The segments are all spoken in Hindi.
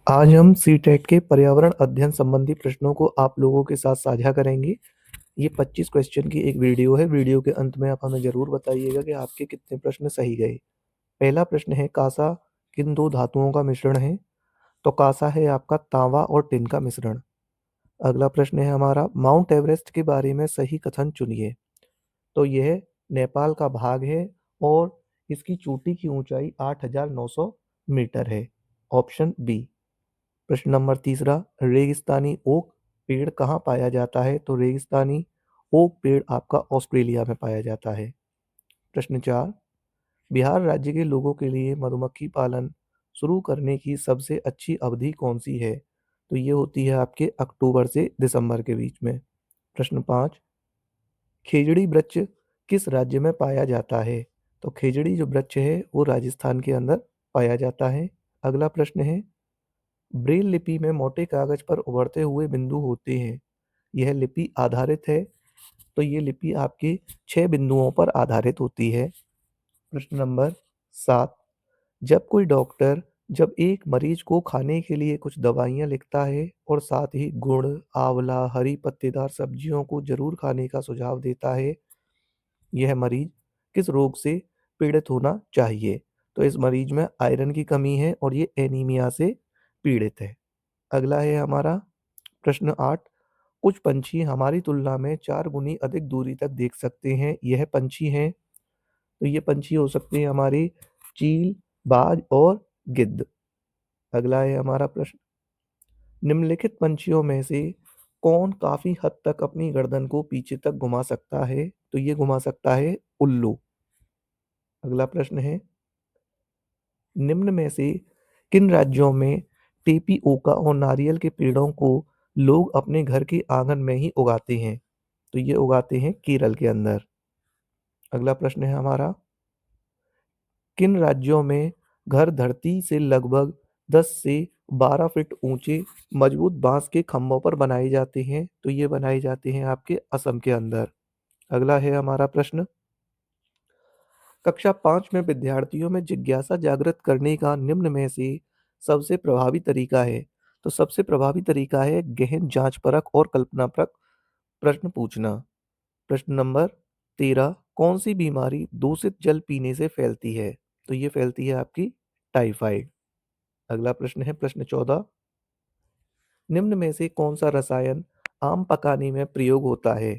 आज हम सीटेट के पर्यावरण अध्ययन संबंधी प्रश्नों को आप लोगों के साथ साझा करेंगे। ये 25 क्वेश्चन की एक वीडियो है। वीडियो के अंत में आप हमें ज़रूर बताइएगा कि आपके कितने प्रश्न सही गए। पहला प्रश्न है, कांसा किन दो धातुओं का मिश्रण है? तो कांसा है आपका तांबा और टिन का मिश्रण। अगला प्रश्न है हमारा, माउंट एवरेस्ट के बारे में सही कथन चुनिए। तो यह नेपाल का भाग है और इसकी चोटी की ऊंचाई 8,900 मीटर है। Option B. प्रश्न नंबर तीसरा, रेगिस्तानी ओक पेड़ कहाँ पाया जाता है? तो रेगिस्तानी ओक पेड़ आपका ऑस्ट्रेलिया में पाया जाता है। प्रश्न चार, बिहार राज्य के लोगों के लिए मधुमक्खी पालन शुरू करने की सबसे अच्छी अवधि कौन सी है? तो ये होती है आपके अक्टूबर से दिसंबर के बीच में। प्रश्न पाँच, खेजड़ी वृक्ष किस राज्य में पाया जाता है? तो खेजड़ी जो वृक्ष है वो राजस्थान के अंदर पाया जाता है। अगला प्रश्न है, ब्रेल लिपि में मोटे कागज पर उभरते हुए बिंदु होते हैं, यह लिपि आधारित है? तो ये लिपि आपके 6 बिंदुओं पर आधारित होती है। प्रश्न नंबर 7, जब कोई डॉक्टर जब एक मरीज को खाने के लिए कुछ दवाइयाँ लिखता है और साथ ही गुड़, आंवला, हरी पत्तेदार सब्जियों को जरूर खाने का सुझाव देता है, यह मरीज किस रोग से पीड़ित होना चाहिए? तो इस मरीज में आयरन की कमी है और ये एनीमिया से पीड़ित है। अगला है हमारा प्रश्न 8, कुछ पंछी हमारी तुलना में 4 गुनी अधिक दूरी तक देख सकते हैं, यह पंछी हैं? तो ये पंछी हो सकते हैं हमारे चील, बाज और गिद्ध। अगला है हमारा प्रश्न, निम्नलिखित पंछियों में से कौन काफी हद तक अपनी गर्दन को पीछे तक घुमा सकता है? तो ये घुमा सकता है उल्लू। अगला प्रश्न है, निम्न में से किन राज्यों में टेपीओका और नारियल के पेड़ों को लोग अपने घर के आंगन में ही उगाते हैं? तो ये उगाते हैं केरल के अंदर। अगला प्रश्न है हमारा, किन राज्यों में घर धरती से लगभग 10 से 12 फीट ऊंचे मजबूत बांस के खंभों पर बनाए जाते हैं? तो ये बनाए जाते हैं आपके असम के अंदर। अगला है हमारा प्रश्न, कक्षा 5 में विद्यार्थियों में जिज्ञासा जागृत करने का निम्न में से सबसे प्रभावी तरीका है? तो सबसे प्रभावी तरीका है गहन जांच परख और कल्पनाप्रक प्रश्न पूछना। प्रश्न नंबर 13, कौन सी बीमारी दूषित जल पीने से फैलती है? तो ये फैलती है आपकी टाइफाइड। अगला प्रश्न है प्रश्न 14, निम्न में से कौन सा रसायन आम पकाने में प्रयोग होता है?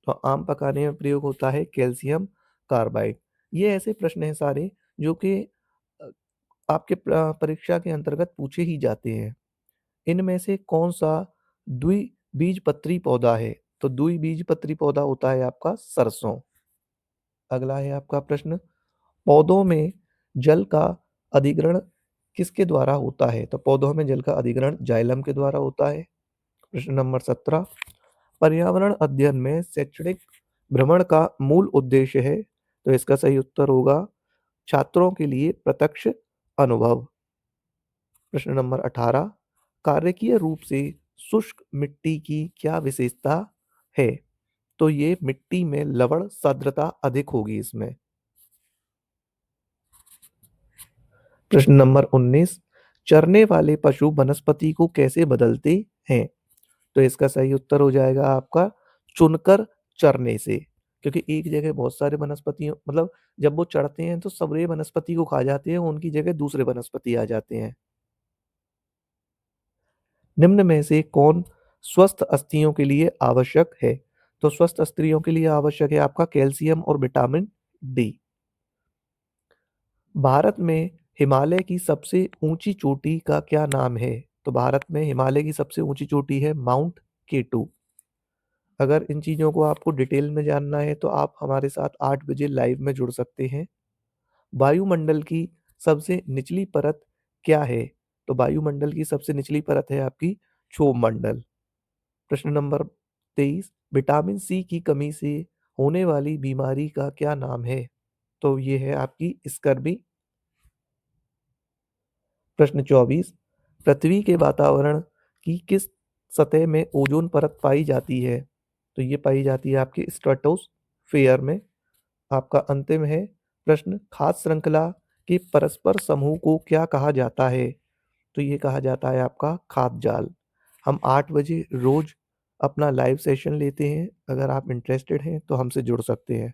तो आम पकाने में प्रयोग होता है कैल्शियम कार्बाइड। ये ऐसे प्रश्न हैं सारे जो कि अ, आपके परीक्षा के अंतर्गत पूछे ही जाते हैं। इनमें से कौन सा द्विबीजपत्री पौधा है? तो द्विबीजपत्री पौधा होता है आपका सरसों। अगला है आपका प्रश्न, पौधों में जल का अधिग्रहण किसके द्वारा होता है? तो पौधों में जल का अधिग्रहण जाइलम के द्वारा होता है। प्रश्न नंबर 17, पर्यावरण अध्ययन में शैक्षणिक भ्रमण का मूल उद्देश्य है? तो इसका सही उत्तर होगा छात्रों के लिए प्रत्यक्ष अनुभव। प्रश्न नंबर 18, कार्यकीय रूप से शुष्क मिट्टी की क्या विशेषता है? तो ये मिट्टी में लवण सांद्रता अधिक होगी इसमें। प्रश्न नंबर 19, चरने वाले पशु वनस्पति को कैसे बदलते हैं? तो इसका सही उत्तर हो जाएगा आपका चुनकर चरने से, क्योंकि एक जगह बहुत सारे वनस्पतियों मतलब जब वो चढ़ते हैं तो सबरे वनस्पति को खा जाते हैं, उनकी जगह दूसरे वनस्पति आ जाते हैं। निम्न में से कौन स्वस्थ अस्थियों के लिए आवश्यक है? तो स्वस्थ अस्थियों के लिए आवश्यक है आपका कैल्शियम और विटामिन डी। भारत में हिमालय की सबसे ऊंची चोटी का क्या नाम है? तो भारत में हिमालय की सबसे ऊंची चोटी है माउंट केटू। अगर इन चीज़ों को आपको डिटेल में जानना है तो आप हमारे साथ 8 बजे लाइव में जुड़ सकते हैं। वायुमंडल की सबसे निचली परत क्या है? तो वायुमंडल की सबसे निचली परत है आपकी क्षोभ मंडल। प्रश्न नंबर 23, विटामिन सी की कमी से होने वाली बीमारी का क्या नाम है? तो ये है आपकी स्कर्वी। प्रश्न 24, पृथ्वी के वातावरण की किस सतह में ओजोन परत पाई जाती है? तो ये पाई जाती है आपके स्ट्रेटोस्फेयर में। आपका अंतिम है प्रश्न, खाद्य श्रृंखला के परस्पर समूह को क्या कहा जाता है? तो ये कहा जाता है आपका खाद्य जाल। हम 8 बजे रोज़ अपना लाइव सेशन लेते हैं, अगर आप इंटरेस्टेड हैं तो हमसे जुड़ सकते हैं।